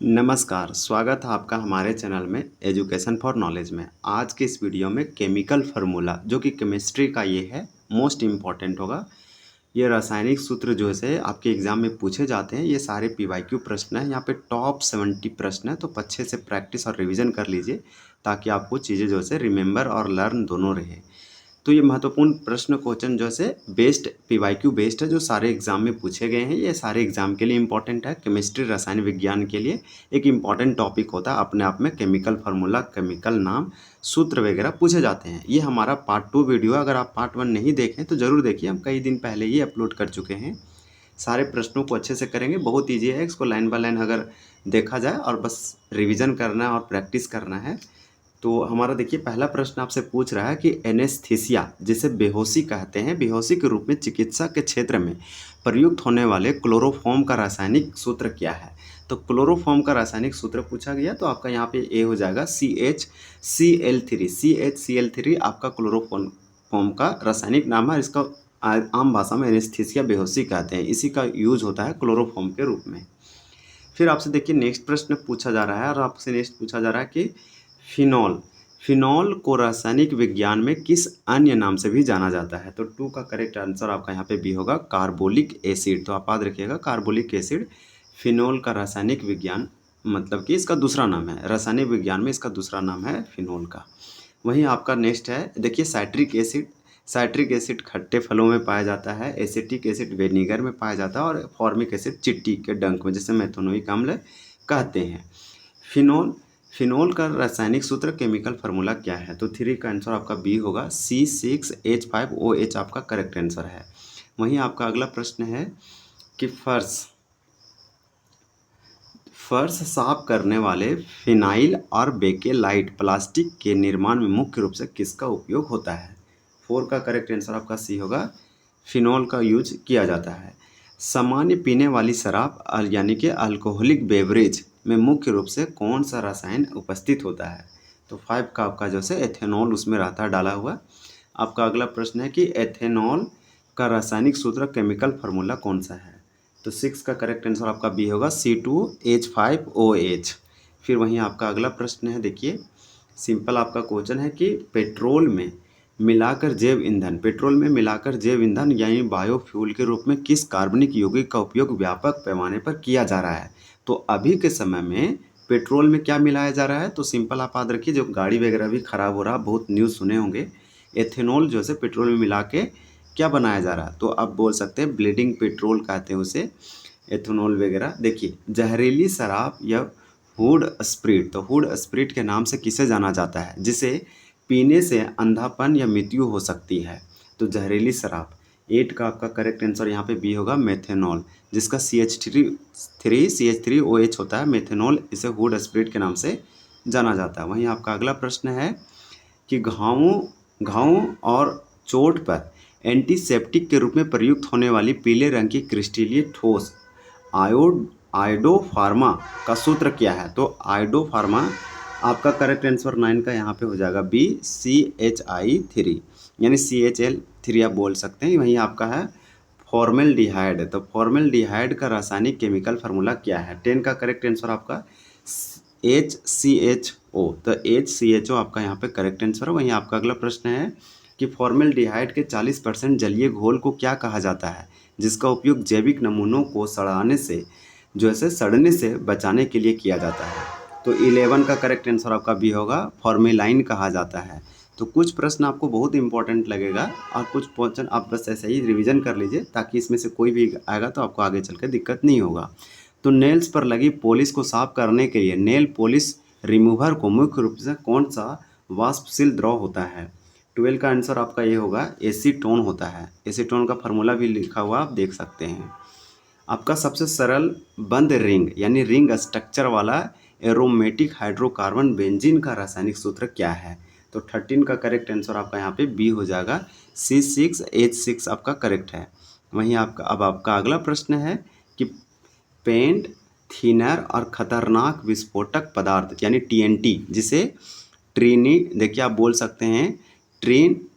नमस्कार, स्वागत है आपका हमारे चैनल में एजुकेशन फॉर नॉलेज में। आज के इस वीडियो में केमिकल फार्मूला जो कि केमिस्ट्री का ये है मोस्ट इम्पॉर्टेंट होगा। ये रासायनिक सूत्र जो है आपके एग्जाम में पूछे जाते हैं। ये सारे पीवाईक्यू प्रश्न हैं। यहाँ पे टॉप 70 प्रश्न है, तो अच्छे से प्रैक्टिस और रिवीजन कर लीजिए ताकि आपको चीज़ें जो है रिमेंबर और लर्न दोनों रहे। तो ये महत्वपूर्ण प्रश्न क्वेश्चन जो है बेस्ड पीवाईक्यू बेस्ड है, जो सारे एग्जाम में पूछे गए हैं। ये सारे एग्जाम के लिए इंपॉर्टेंट है। केमिस्ट्री रसायन विज्ञान के लिए एक इम्पॉर्टेंट टॉपिक होता है अपने आप में। केमिकल फार्मूला, केमिकल नाम, सूत्र वगैरह पूछे जाते हैं। ये हमारा पार्ट 2 वीडियो है। अगर आप पार्ट 1 नहीं देखें तो ज़रूर देखिए, हम कई दिन पहले ही अपलोड कर चुके हैं। सारे प्रश्नों को अच्छे से करेंगे, बहुत ईजी है। इसको लाइन बाय लाइन अगर देखा जाए और बस रिविज़न करना है और प्रैक्टिस करना है। तो हमारा देखिए पहला प्रश्न आपसे पूछ रहा है कि एनेस्थीसिया जिसे बेहोशी कहते हैं, बेहोशी के रूप में चिकित्सा के क्षेत्र में प्रयुक्त होने वाले क्लोरोफॉर्म का रासायनिक सूत्र क्या है। तो क्लोरोफॉर्म का रासायनिक सूत्र पूछा गया, तो आपका यहाँ पे ए हो जाएगा CHCl3। CHCl3 आपका क्लोरोफॉर्म का रासायनिक नाम है। इसका आम भाषा में एनेस्थीसिया बेहोशी कहते हैं। इसी का यूज होता है क्लोरोफॉर्म के रूप में। फिर आपसे देखिए नेक्स्ट प्रश्न पूछा जा रहा है, और आपसे नेक्स्ट पूछा जा रहा है कि फिनॉल फिनॉल को रासायनिक विज्ञान में किस अन्य नाम से भी जाना जाता है। तो 2 का करेक्ट आंसर आपका यहाँ पे बी होगा, कार्बोलिक एसिड। तो आप याद रखिएगा कार्बोलिक एसिड फिनॉल का रासायनिक विज्ञान मतलब कि इसका दूसरा नाम है। रासायनिक विज्ञान में इसका दूसरा नाम है फिनॉल का। वहीं आपका नेक्स्ट है देखिए साइट्रिक एसिड। साइट्रिक एसिड खट्टे फलों में पाया जाता है, एसिटिक एसिड विनेगर में पाया जाता है, और फॉर्मिक एसिड चिट्टी के डंक में, जिसे मेथनोइक अम्ल कहते हैं। फिनॉल फिनॉल का रासायनिक सूत्र केमिकल फार्मूला क्या है। तो 3 का आंसर आपका बी होगा, C6H5OH आपका करेक्ट आंसर है। वहीं आपका अगला प्रश्न है कि फर्श साफ करने वाले फिनाइल और बेकेलाइट प्लास्टिक के निर्माण में मुख्य रूप से किसका उपयोग होता है। 4 का करेक्ट आंसर आपका सी होगा, फिनॉल का यूज किया जाता है। सामान्य पीने वाली शराब यानी कि अल्कोहलिक बेवरेज में मुख्य रूप से कौन सा रसायन उपस्थित होता है। तो 5 का आपका जो है एथेनॉल उसमें रहता है डाला हुआ। आपका अगला प्रश्न है कि एथेनॉल का रासायनिक सूत्र केमिकल फार्मूला कौन सा है। तो 6 का करेक्ट आंसर आपका बी होगा, C2H5OH। फिर वहीं आपका अगला प्रश्न है देखिए, सिंपल आपका क्वेश्चन है कि पेट्रोल में मिलाकर जैव ईंधन यानी बायोफ्यूल के रूप में किस कार्बनिक यौगिक का उपयोग व्यापक पैमाने पर किया जा रहा है। तो अभी के समय में पेट्रोल में क्या मिलाया जा रहा है। तो सिंपल आप याद रखिए, जो गाड़ी वगैरह भी खराब हो रहा है, बहुत न्यूज़ सुने होंगे। एथेनॉल जो है पेट्रोल में मिला के क्या बनाया जा रहा है। तो आप बोल सकते हैं ब्लीडिंग पेट्रोल कहते हैं उसे, एथेनॉल वगैरह। देखिए जहरीली शराब या हुड स्प्रिट, तो हुड स्प्रिट के नाम से किसे जाना जाता है, जिसे पीने से अंधापन या मृत्यु हो सकती है। तो जहरीली शराब। 8 का आपका करेक्ट आंसर यहाँ पे बी होगा, मेथेनॉल, जिसका CH3OH होता है मेथेनॉल। इसे हुड स्प्रिट के नाम से जाना जाता है। वहीं आपका अगला प्रश्न है कि घावों और चोट पर एंटीसेप्टिक के रूप में प्रयुक्त होने वाली पीले रंग की क्रिस्टलीय ठोस आयोडोफार्मा का सूत्र क्या है। तो आयोडोफार्मा आपका करेक्ट आंसर 9 का यहाँ पे हो जाएगा बी, CHI3 यानी CHL3 आप बोल सकते हैं। वहीं आपका है फॉर्मेल्डिहाइड। तो फॉर्मेल्डिहाइड का रासायनिक केमिकल फार्मूला क्या है। 10 का करेक्ट आंसर आपका HCHO। तो HCHO आपका यहाँ पे करेक्ट आंसर है। वहीं आपका अगला प्रश्न है कि फॉर्मेल्डिहाइड के 40% जलीय घोल को क्या कहा जाता है, जिसका उपयोग जैविक नमूनों को सड़ने से बचाने के लिए किया जाता है। तो 11 का करेक्ट आंसर आपका बी होगा, फॉर्मेलाइन कहा जाता है। तो कुछ प्रश्न आपको बहुत इंपॉर्टेंट लगेगा, और कुछ क्वेश्चन आप बस ऐसे ही रिवीजन कर लीजिए, ताकि इसमें से कोई भी आएगा तो आपको आगे चल कर दिक्कत नहीं होगा। तो नेल्स पर लगी पॉलिश को साफ करने के लिए नेल पॉलिश रिमूवर को मुख्य रूप से कौन सा वाष्पशील द्रव होता है। 12 का आंसर आपका ये होगा, एसीटोन होता है। एसीटोन का फार्मूला भी लिखा हुआ आप देख सकते हैं। आपका सबसे सरल बंद रिंग यानी रिंग स्ट्रक्चर वाला एरोमेटिक हाइड्रोकार्बन बेंजीन का रासायनिक सूत्र क्या है। तो 13 का करेक्ट आंसर आपका यहाँ पे बी हो जाएगा, C6H6 आपका करेक्ट है। वहीं आपका अगला प्रश्न है कि पेंट थिनर और खतरनाक विस्फोटक पदार्थ यानी TNT, जिसे देखिए आप बोल सकते हैं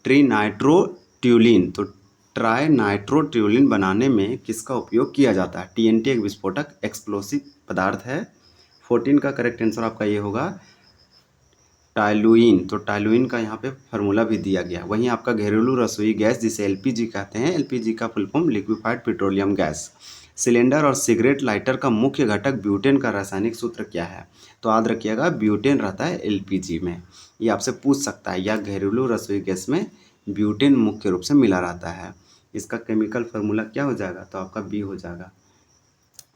ट्रीनाइट्रोट्यूलिन। तो ट्राई नाइट्रोट्यूलिन बनाने में किसका उपयोग किया जाता है। TNT एक विस्फोटक एक्सप्लोसिव पदार्थ है। 14 का करेक्ट आंसर आपका ये होगा टाइलुइन। तो टाइलुइन का यहाँ पे फार्मूला भी दिया गया। वहीं आपका घरेलू रसोई गैस जिसे एलपीजी कहते हैं, एलपीजी का full form liquefied petroleum gas. Cylinder और सिगरेट लाइटर का मुख्य घटक ब्यूटेन का रासायनिक सूत्र क्या है? तो याद रखिएगा ब्यूटेन रहता है एलपीजी में, ये आपसे पूछ सकता है, या घरेलू रसोई गैस में ब्यूटेन मुख्य रूप से मिला रहता है। इसका केमिकल फार्मूला क्या हो जाएगा? तो आपका बी हो जाएगा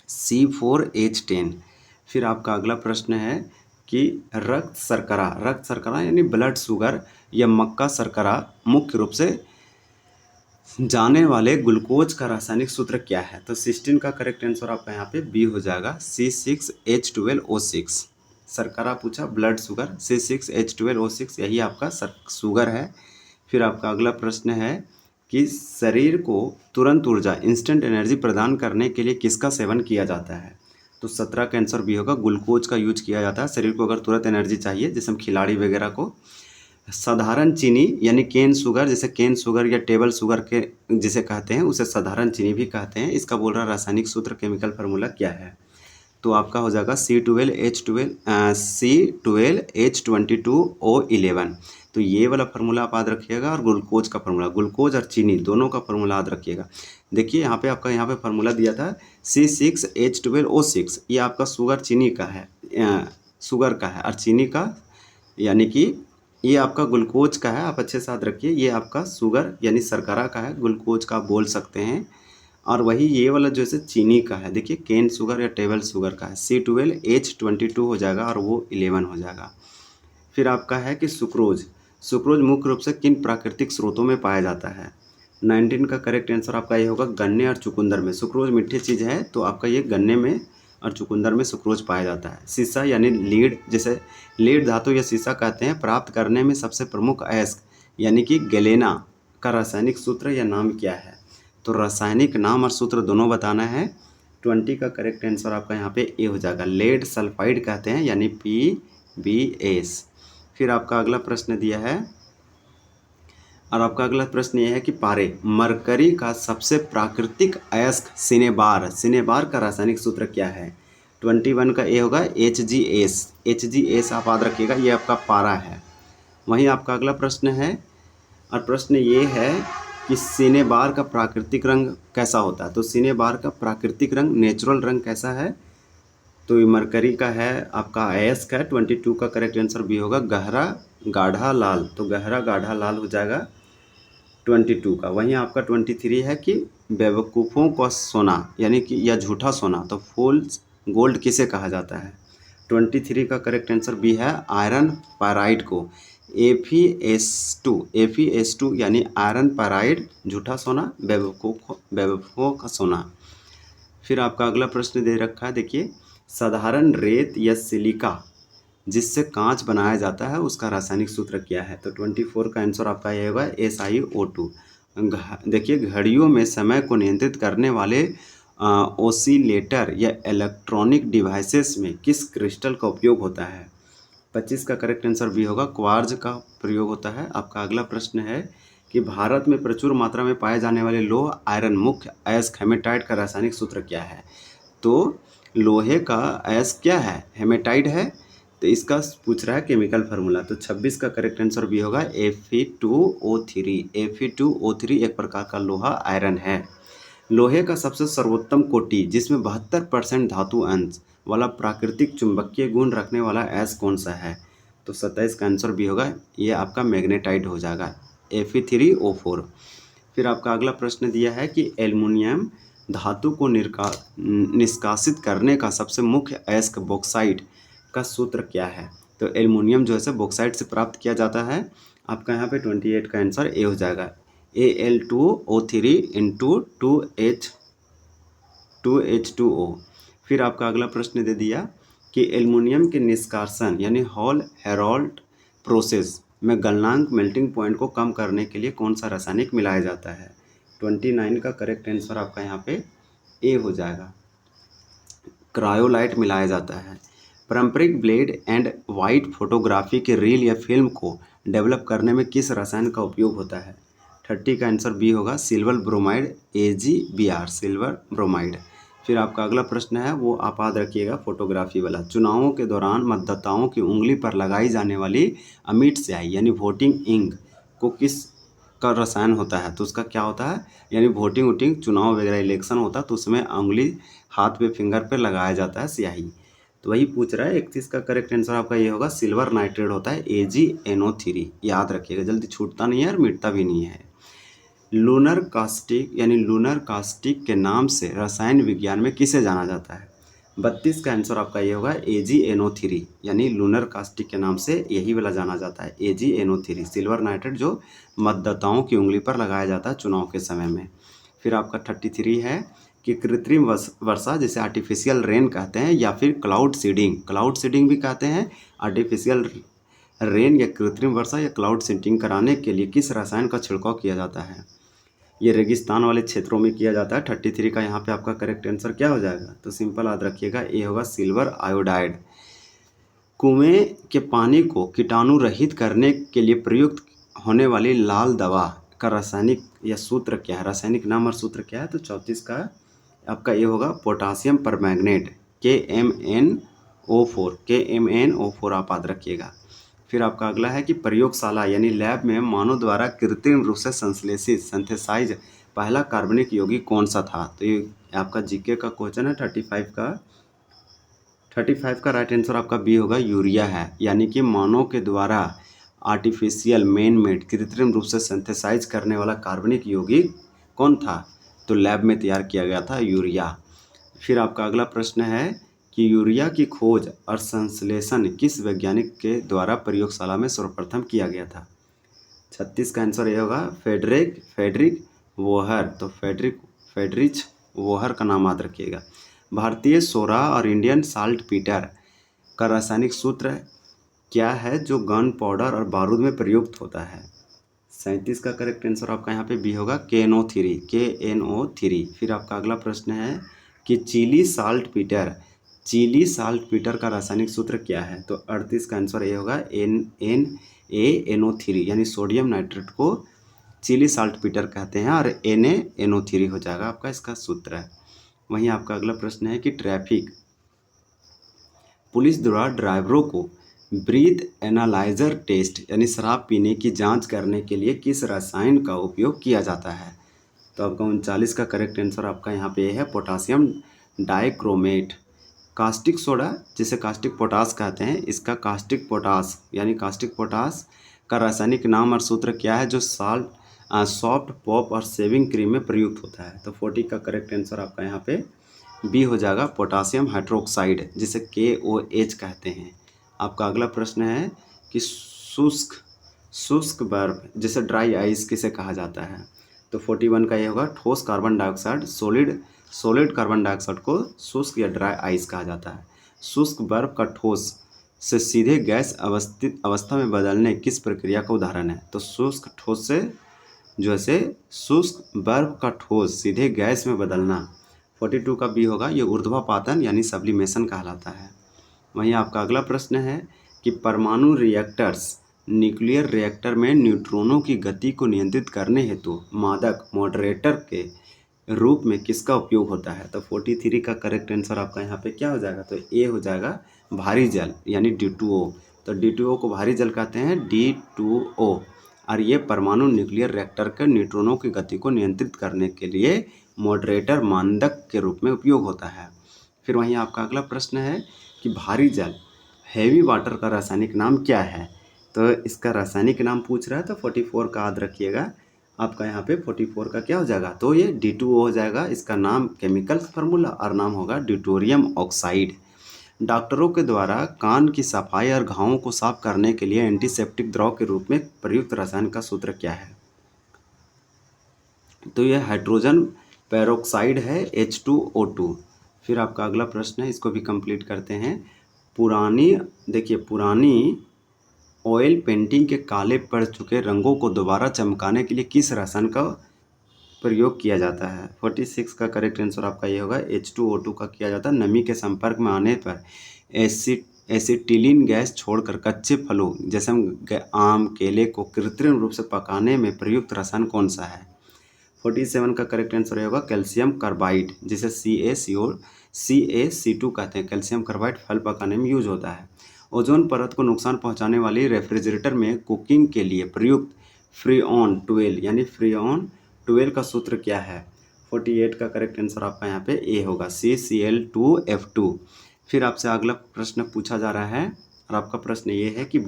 C4H10। फिर आपका अगला प्रश्न है कि रक्त शर्करा यानी ब्लड शुगर या मक्का शर्करा मुख्य रूप से जाने वाले ग्लूकोज का रासायनिक सूत्र क्या है? तो सिस्टीन का करेक्ट आंसर आपका यहाँ पे बी हो जाएगा C6H12O6। शर्करा पूछा, ब्लड शुगर, C6H12O6 यही आपका शुगर है। फिर आपका अगला प्रश्न है कि शरीर को तुरंत ऊर्जा इंस्टेंट एनर्जी प्रदान करने के लिए किसका सेवन किया जाता है? तो 17 का आंसर भी होगा ग्लूकोज का यूज किया जाता है। शरीर को अगर तुरंत एनर्जी चाहिए, जैसे हम खिलाड़ी वगैरह को। साधारण चीनी यानी केन शुगर, जैसे केन शुगर या टेबल शुगर के जिसे कहते हैं उसे साधारण चीनी भी कहते हैं। इसका बोल रहा रासायनिक सूत्र केमिकल फार्मूला क्या है? तो आपका हो जाएगा C12H22O11। तो ये वाला फार्मूला आप याद रखिएगा, और ग्लूकोज का फार्मूला, ग्लूकोज और चीनी दोनों का फार्मूला याद रखिएगा। देखिए यहाँ पे आपका यहाँ पे फार्मूला दिया था C6H12O6, ये आपका शुगर चीनी का है, शुगर का है, और चीनी का यानी कि ये आपका ग्लूकोज का है। आप अच्छे से याद रखिए, ये आपका शुगर यानी शर्करा का है, ग्लूकोज का बोल सकते हैं। और वही ये वाला जो है चीनी का है, देखिए केन शुगर या टेबल शुगर का है, C12H22 हो जाएगा और वो 11 हो जाएगा। फिर आपका है कि सुक्रोज मुख्य रूप से किन प्राकृतिक स्रोतों में पाया जाता है? 19 का करेक्ट आंसर आपका ये होगा गन्ने और चुकंदर में। सुक्रोज मीठी चीज़ है, तो आपका ये गन्ने में और चुकंदर में सुक्रोज पाया जाता है। सीसा यानी लीड, जैसे लीड धातु या सीसा कहते हैं, प्राप्त करने में सबसे प्रमुख अयस्क यानी कि गैलेना का रासायनिक सूत्र या नाम क्या है? तो रासायनिक नाम और सूत्र दोनों बताना है। 20 का करेक्ट आंसर आपका यहाँ पे ए हो जाएगा, लेड सल्फाइड कहते हैं यानी PbS। फिर आपका अगला प्रश्न दिया है, और आपका अगला प्रश्न ये है कि पारे मरकरी का सबसे प्राकृतिक अयस्क सिनेबार का रासायनिक सूत्र क्या है? 21 का ए होगा HgS आप याद रखिएगा, ये आपका पारा है। वहीं आपका अगला प्रश्न है, और प्रश्न ये है कि सिनेबार का प्राकृतिक रंग कैसा होता है? तो सिनेबार का प्राकृतिक रंग, नेचुरल रंग कैसा है? तो ये मरकरी का है, आपका अयस्क है। 22 का करेक्ट आंसर भी होगा गहरा गाढ़ा लाल। तो गहरा गाढ़ा लाल हो जाएगा 22 का। वहीं आपका 23 है कि बेवकूफ़ों का सोना यानी कि या झूठा सोना, तो फॉल्स गोल्ड किसे कहा जाता है? 23 का करेक्ट आंसर भी है आयरन पायराइड को Fe2 यानी आयरन पायराइड झूठा सोना, बेवकूफ़ों का सोना। फिर आपका अगला प्रश्न दे रखा है, देखिए साधारण रेत या सिलिका जिससे कांच बनाया जाता है उसका रासायनिक सूत्र क्या है? तो 24 का आंसर आपका ये होगा SiO2। देखिए घड़ियों में समय को नियंत्रित करने वाले ओसिलेटर या इलेक्ट्रॉनिक डिवाइसेस में किस क्रिस्टल का उपयोग होता है? 25 का करेक्ट आंसर भी होगा क्वार्ज का प्रयोग होता है। आपका अगला प्रश्न है कि भारत में प्रचुर मात्रा में पाए जाने वाले लोह आयरन मुख्य अयस्क हेमेटाइट का रासायनिक सूत्र क्या है? तो लोहे का अयस्क क्या है? हेमेटाइट है। तो इसका पूछ रहा है केमिकल फार्मूला। तो 26 का करेक्ट आंसर भी होगा Fe2O3 एक प्रकार का लोहा आयरन है। लोहे का सबसे सर्वोत्तम कोटि जिसमें 72% धातु अंश वाला प्राकृतिक चुंबकीय गुण रखने वाला अयस्क कौन सा है? तो 27 का आंसर भी होगा, ये आपका मैग्नेटाइट हो जाएगा Fe3O4। फिर आपका अगला प्रश्न दिया है कि एल्युमिनियम धातु को निष्कासित करने का सबसे मुख्य अयस्क बॉक्साइट का सूत्र क्या है? तो एल्युमिनियम जो है बॉक्साइट से प्राप्त किया जाता है। आपका यहाँ पे 28 का आंसर ए हो जाएगा Al2O3 इंटू 2H2O। फिर आपका अगला प्रश्न दे दिया कि एल्युमिनियम के निष्कासन यानी हॉल हेरोल्ड प्रोसेस में गलनांक मेल्टिंग पॉइंट को कम करने के लिए कौन सा रासायनिक मिलाया जाता है? 29 का करेक्ट आंसर आपका यहाँ पे ए हो जाएगा, क्रायोलाइट मिलाया जाता है। पारंपरिक ब्लैक एंड वाइट फोटोग्राफी के रील या फिल्म को डेवलप करने में किस रसायन का उपयोग होता है? 30 का आंसर बी होगा silver bromide AgBr silver bromide. फिर आपका अगला प्रश्न है वो आप याद रखिएगा फोटोग्राफी वाला। चुनावों के दौरान मतदाताओं की उंगली पर लगाई जाने वाली अमिट स्याही यानी वोटिंग इंक को किस का रसायन होता है? तो उसका क्या होता है? यानी वोटिंग वोटिंग चुनाव वगैरह इलेक्शन होता है तो उसमें उंगली हाथ पे फिंगर पे लगाया जाता है स्याही। तो वही पूछ रहा है 31 का करेक्ट आंसर आपका ये होगा सिल्वर नाइट्रेट होता है AgNO3। याद रखिएगा, जल्दी छूटता नहीं है और मिटता भी नहीं है। लूनर कास्टिक यानी लूनर कास्टिक के नाम से रसायन विज्ञान में किसे जाना जाता है? 32 का आंसर आपका ये होगा AgNO3 यानी लूनर कास्टिक के नाम से यही वाला जाना जाता है AgNO3 सिल्वर नाइट्रेट, जो मतदाताओं की उंगली पर लगाया जाता है चुनाव के समय में। फिर आपका 33 है कि कृत्रिम वर्षा जिसे आर्टिफिशियल रेन कहते हैं या फिर क्लाउड सीडिंग भी कहते हैं, आर्टिफिशियल रेन या कृत्रिम वर्षा या क्लाउड सीडिंग कराने के लिए किस रसायन का छिड़काव किया जाता है? ये रेगिस्तान वाले क्षेत्रों में किया जाता है। 33 का यहाँ पे आपका करेक्ट आंसर क्या हो जाएगा? तो सिंपल याद रखिएगा, ये होगा सिल्वर आयोडाइड। कुएं के पानी को कीटाणु रहित करने के लिए प्रयुक्त होने वाली लाल दवा का रासायनिक या सूत्र क्या है? रासायनिक नाम और सूत्र क्या है? तो 34 का आपका ये होगा पोटासियम परमैंगनेट KMnO4 आप याद रखिएगा। फिर आपका अगला है कि प्रयोगशाला यानी लैब में मानव द्वारा कृत्रिम रूप से संश्लेषित सिंथेसाइज पहला कार्बनिक यौगिक कौन सा था? तो ये आपका जीके का क्वेश्चन है। 35 का राइट आंसर आपका बी होगा यूरिया है, यानी कि मानव के द्वारा आर्टिफिशियल मैन मेड कृत्रिम रूप से सिंथेसाइज करने वाला कार्बनिक यौगिक कौन था? तो लैब में तैयार किया गया था यूरिया। फिर आपका अगला प्रश्न है कि यूरिया की खोज और संश्लेषण किस वैज्ञानिक के द्वारा प्रयोगशाला में सर्वप्रथम किया गया था? 36 का आंसर ये होगा फेडरिक वोहर। तो फेडरिच वोहर का नाम याद रखिएगा। भारतीय सोरा और इंडियन साल्ट पीटर का रासायनिक सूत्र क्या है जो गन पाउडर और बारूद में प्रयुक्त होता है? 37 का करेक्ट आंसर आपका यहाँ पे बी होगा KNO3। फिर आपका अगला प्रश्न है कि चिली साल्ट पीटर का रासायनिक सूत्र क्या है? तो 38 का आंसर ये होगा NaNO3 यानी सोडियम नाइट्रेट को चिली साल्ट पीटर कहते हैं और NaNO3 हो जाएगा आपका इसका सूत्र है। वहीं आपका अगला प्रश्न है कि ट्रैफिक पुलिस द्वारा ड्राइवरों को ब्रीथ एनालाइजर टेस्ट यानी शराब पीने की जांच करने के लिए किस रसायन का उपयोग किया जाता है? तो आपका 39 का करेक्ट आंसर आपका यहाँ पे है पोटासियम डाइक्रोमेट। कास्टिक सोडा जिसे कास्टिक पोटास कहते हैं, इसका कास्टिक पोटास का रासायनिक नाम और सूत्र क्या है जो सॉफ्ट पॉप और शेविंग क्रीम में प्रयुक्त होता है? तो 40 का करेक्ट आंसर आपका यहाँ पे बी हो जाएगा पोटासियम हाइड्रोक्साइड जिसे KOH कहते हैं। आपका अगला प्रश्न है कि शुष्क बर्फ जिसे ड्राई आइस किसे कहा जाता है? तो 41 का ये होगा ठोस carbon dioxide solid carbon dioxide को शुष्क या ड्राई आइस कहा जाता है। शुष्क बर्फ का ठोस से सीधे गैस अवस्था में बदलने किस प्रक्रिया का उदाहरण है? तो शुष्क ठोस से शुष्क बर्फ का ठोस सीधे गैस में बदलना। 42 का बी होगा, ये ऊर्ध्वापातन यानी सब्लिमेशन कहलाता है। वहीं आपका अगला प्रश्न है कि परमाणु रिएक्टर्स न्यूक्लियर रिएक्टर में न्यूट्रॉनों की गति को नियंत्रित करने हेतु मादक मॉडरेटर के रूप में किसका उपयोग होता है? तो 43 का करेक्ट आंसर आपका यहाँ पे क्या हो जाएगा? तो ए हो जाएगा भारी जल यानी D2O। तो D2O को भारी जल कहते हैं D2O, और ये परमाणु न्यूक्लियर रिएक्टर के न्यूट्रॉनों की गति को नियंत्रित करने के लिए मॉडरेटर मानदक के रूप में उपयोग होता है। फिर वहीं आपका अगला प्रश्न है कि भारी जल हैवी वाटर का रासायनिक नाम क्या है? तो इसका रासायनिक नाम पूछ रहा है। तो 44 का याद रखिएगा आपका यहाँ पे 44 का क्या हो जाएगा? तो ये D2O हो जाएगा। इसका नाम केमिकल फार्मूला और नाम होगा ड्यूटेरियम ऑक्साइड। डॉक्टरों के द्वारा कान की सफाई और घावों को साफ करने के लिए एंटीसेप्टिक द्रव के रूप में प्रयुक्त रसायन का सूत्र क्या है? तो यह हाइड्रोजन पेरोक्साइड है H2O2। फिर आपका अगला प्रश्न है, इसको भी कंप्लीट करते हैं। पुरानी ऑयल पेंटिंग के काले पड़ चुके रंगों को दोबारा चमकाने के लिए किस रसायन का प्रयोग किया जाता है? 46 का करेक्ट आंसर आपका ये होगा H2O2 का किया जाता है। नमी के संपर्क में आने पर एसिटिलीन गैस छोड़कर कच्चे फलों जैसे आम केले को कृत्रिम रूप से पकाने में प्रयुक्त रसायन कौन सा है? 47 का करेक्ट आंसर होगा कैल्शियम कार्बाइड, जिसे CaCO कहते हैं। कैल्शियम कार्बाइड फल पकाने में यूज होता है। ओजोन परत को नुकसान पहुंचाने वाली रेफ्रिजरेटर में कुकिंग के लिए प्रयुक्त फ्रीऑन 12 यानी फ्रीऑन 12 का सूत्र क्या है? 48 का करेक्ट आंसर आपका यहाँ पे ए होगा, CCl2F2। फिर आपसे अगला प्रश्न पूछा जा रहा है और आपका प्रश्न ये है कि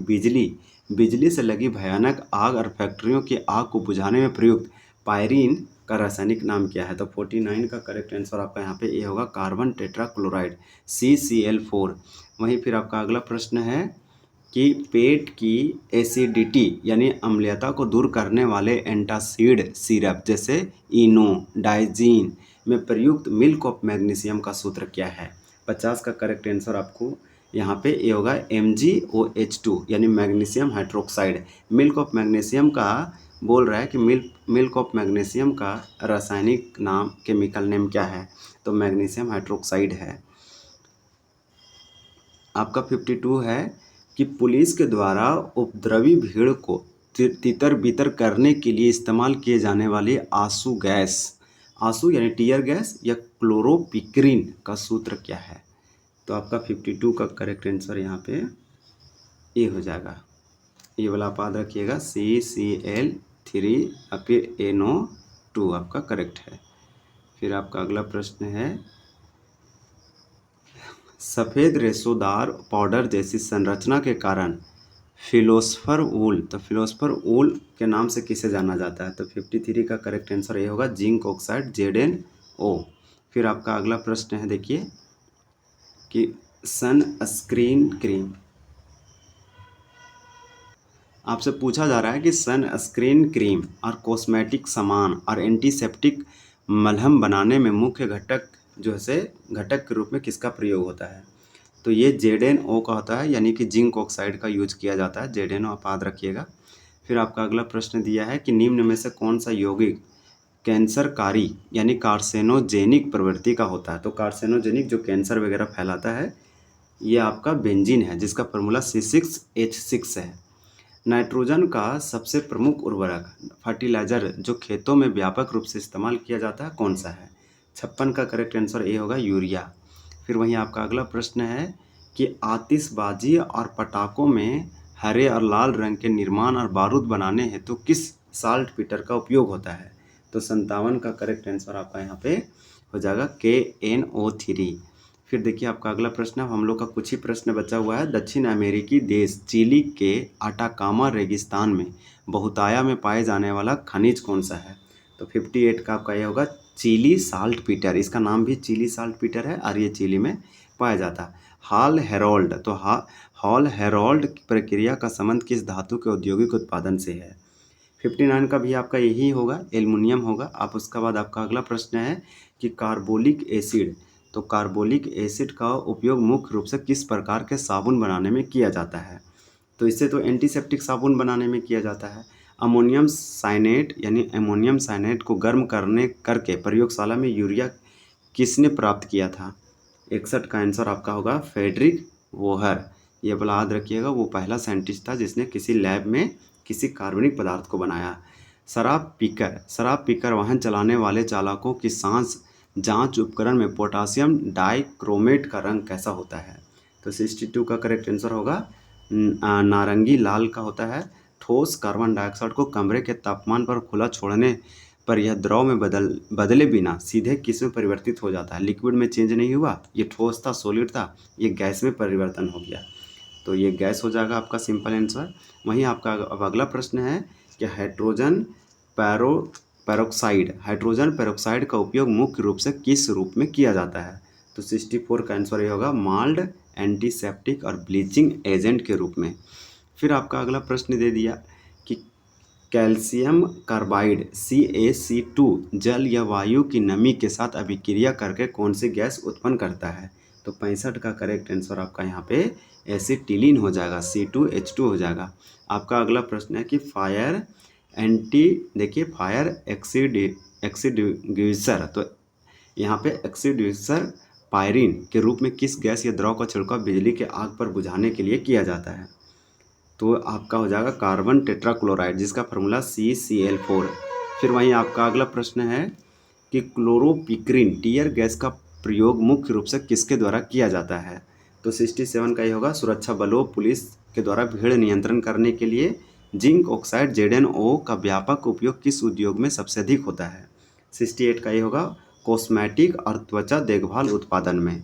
बिजली से लगी भयानक आग और फैक्ट्रियों की आग को बुझाने में प्रयुक्त पायरीन का रासायनिक नाम क्या है? तो 49 का करेक्ट आंसर आपका यहाँ पे ए होगा, कार्बन टेट्राक्लोराइड, CCl4। वहीं फिर आपका अगला प्रश्न है कि पेट की एसिडिटी यानी अम्लीयता को दूर करने वाले एंटासिड सिरप जैसे इनो डाइजीन में प्रयुक्त मिल्क ऑफ मैग्नीशियम का सूत्र क्या है? 50 का करेक्ट आंसर आपको यहाँ पे ये होगा MgOH2 यानी magnesium hydroxide. Milk of magnesium का बोल रहा है कि मिल्क ऑफ मैग्नीशियम का रासायनिक नाम, केमिकल नेम क्या है? तो मैग्नीशियम हाइड्रोक्साइड है। आपका 52 है कि पुलिस के द्वारा उपद्रवी भीड़ को तितर बितर करने के लिए इस्तेमाल किए जाने वाली आंसू यानी टीयर गैस या क्लोरोपिक्रीन का सूत्र क्या है? तो आपका 52 का करेक्ट आंसर यहाँ पे ए हो जाएगा। ये वाला आप याद रखिएगा, CCl3 और फिर NO2 आपका करेक्ट है। फिर आपका अगला प्रश्न है, सफ़ेद रेशोदार पाउडर जैसी संरचना के कारण फिलोस्फर वूल, तो फिलोस्फर वूल के नाम से किसे जाना जाता है? तो 53 का करेक्ट आंसर ये होगा, जिंक ऑक्साइड ZnO। फिर आपका अगला प्रश्न है देखिए कि सनस्क्रीन क्रीम, आपसे पूछा जा रहा है कि सनस्क्रीन क्रीम और कॉस्मेटिक सामान और एंटीसेप्टिक मलहम बनाने में मुख्य घटक घटक के रूप में किसका प्रयोग होता है? तो ये ZnO का होता है, यानी कि जिंक ऑक्साइड का यूज किया जाता है। ZnO आप याद रखिएगा। फिर आपका अगला प्रश्न दिया है कि निम्न में से कौन सा यौगिक कैंसरकारी यानी कार्सिनोजेनिक प्रवृत्ति का होता है? तो कार्सिनोजेनिक जो कैंसर वगैरह फैलाता है ये आपका बेंजीन है, जिसका फार्मूला C6H6 है। नाइट्रोजन का सबसे प्रमुख उर्वरक फर्टिलाइजर जो खेतों में व्यापक रूप से इस्तेमाल किया जाता है कौन सा है? 56 का करेक्ट आंसर ए होगा, यूरिया। फिर वहीं आपका अगला प्रश्न है कि आतिशबाजी और पटाखों में हरे और लाल रंग के निर्माण और बारूद बनाने हेतु तो किस साल्ट पीटर का उपयोग होता है? तो 57 का करेक्ट आंसर आपका यहाँ पे हो जाएगा KNO3। फिर देखिए आपका अगला प्रश्न, हम लोग का कुछ ही प्रश्न बचा हुआ है। दक्षिण अमेरिकी देश चिली के अटाकामा रेगिस्तान में बहुताया में पाए जाने वाला खनिज कौन सा है? तो 58 का आपका ये होगा, चिली साल्ट पीटर। इसका नाम भी चिली साल्ट पीटर है और ये चिली में पाया जाता है। हॉल हेरोल्ड, तो हॉल हेरोल्ड प्रक्रिया का संबंध किस धातु के औद्योगिक उत्पादन से है? 59 का भी आपका यही होगा, एल्युमिनियम होगा। आप उसके बाद आपका अगला प्रश्न है कि कार्बोलिक एसिड, तो कार्बोलिक एसिड का उपयोग मुख्य रूप से किस प्रकार के साबुन बनाने में किया जाता है? तो इससे तो एंटीसेप्टिक साबुन बनाने में किया जाता है। अमोनियम साइनेट यानी अमोनियम साइनेट को गर्म करके प्रयोगशाला में यूरिया किसने प्राप्त किया था? 61 का आंसर आपका होगा, फ्रेडरिक वोहर। ये वाला याद रखिएगा, वो पहला साइंटिस्ट था जिसने किसी लैब में किसी कार्बनिक पदार्थ को बनाया। शराब पीकर वाहन चलाने वाले चालकों की सांस जांच उपकरण में पोटासियम डाइक्रोमेट का रंग कैसा होता है? तो 62 का करेक्ट आंसर होगा, नारंगी लाल का होता है। ठोस कार्बन डाइऑक्साइड को कमरे के तापमान पर खुला छोड़ने पर यह द्रव में बदले बिना सीधे किस में परिवर्तित हो जाता है? लिक्विड में चेंज नहीं हुआ, ये ठोस था, सॉलिड था, ये गैस में परिवर्तन हो गया, तो ये गैस हो जाएगा आपका सिंपल आंसर। वहीं आपका अब अगला प्रश्न है कि हाइड्रोजन पेरोक्साइड का उपयोग मुख्य रूप से किस रूप में किया जाता है? तो 64 का आंसर ये होगा, माल्ड एंटीसेप्टिक और ब्लीचिंग एजेंट के रूप में। फिर आपका अगला प्रश्न दे दिया कि कैल्शियम कार्बाइड CaC2 जल या वायु की नमी के साथ अभिक्रिया करके कौन सी गैस उत्पन्न करता है? तो 65 का करेक्ट आंसर आपका यहाँ पे एसिटिलीन हो जाएगा, C2H2 हो जाएगा। आपका अगला प्रश्न है कि फायर एक्सटिंग्विशर, तो यहाँ पे एक्सटिंग्विशर पायरीन के रूप में किस गैस या द्रव का छिड़काव बिजली के आग पर बुझाने के लिए किया जाता है? तो आपका हो जाएगा कार्बन टेट्राक्लोराइड, जिसका फार्मूला CCl4। फिर वहीं आपका अगला प्रश्न है कि क्लोरोपिक्रीन टीयर गैस का प्रयोग मुख्य रूप से किसके द्वारा किया जाता है। तो 67 का ये होगा, सुरक्षा बलों पुलिस के द्वारा भीड़ नियंत्रण करने के लिए। जिंक ऑक्साइड ZnO का व्यापक उपयोग किस उद्योग में सबसे अधिक होता है। 68 का ये होगा, कॉस्मेटिक और त्वचा देखभाल उत्पादन में।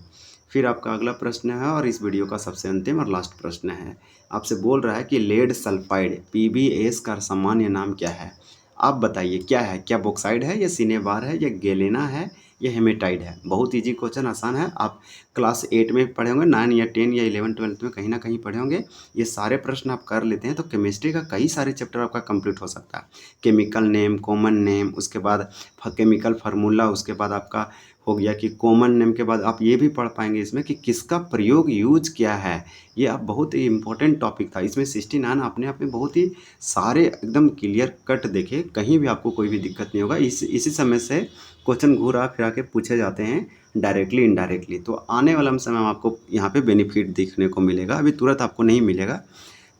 फिर आपका अगला प्रश्न है और इस वीडियो का सबसे अंतिम और लास्ट प्रश्न है, आपसे बोल रहा है कि लेड सल्फाइड PbS का सामान्य नाम क्या है। आप बताइए क्या है, क्या बॉक्साइड है या सिनेबार है या गैलेना है या हेमेटाइड है। बहुत इजी क्वेश्चन, आसान है। आप क्लास 8 में पढ़े होंगे, 9 या 10 या 11 12 में कहीं ना कहीं पढ़े होंगे। ये सारे प्रश्न आप कर लेते हैं तो केमिस्ट्री का कई सारे चैप्टर आपका कंप्लीट हो सकता है। केमिकल नेम, कॉमन नेम, उसके बाद केमिकल फार्मूला, उसके बाद आपका हो गया कि कॉमन नेम के बाद आप ये भी पढ़ पाएंगे इसमें कि किसका प्रयोग यूज क्या है। ये आप बहुत ही इंपॉर्टेंट टॉपिक था। इसमें 69 अपने आप में बहुत ही सारे एकदम क्लियर कट देखे, कहीं भी आपको कोई भी दिक्कत नहीं होगा। इसी समय से क्वेश्चन घूरा फिरा के पूछे जाते हैं डायरेक्टली इनडायरेक्टली। तो आने वाला समय में आपको यहाँ पे बेनिफिट देखने को मिलेगा, अभी तुरंत आपको नहीं मिलेगा।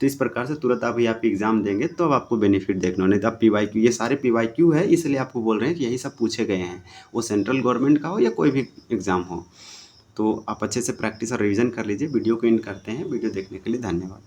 तो इस प्रकार से तुरंत अभी आप एग्ज़ाम देंगे तो अब आपको बेनिफिट देखना, नहीं तो आप PYQ, ये सारे PYQ है इसलिए आपको बोल रहे हैं कि यही सब पूछे गए हैं, वो सेंट्रल गवर्नमेंट का हो या कोई भी एग्ज़ाम हो। तो आप अच्छे से प्रैक्टिस और रिवीजन कर लीजिए। वीडियो को एंड करते हैं। वीडियो देखने के लिए धन्यवाद।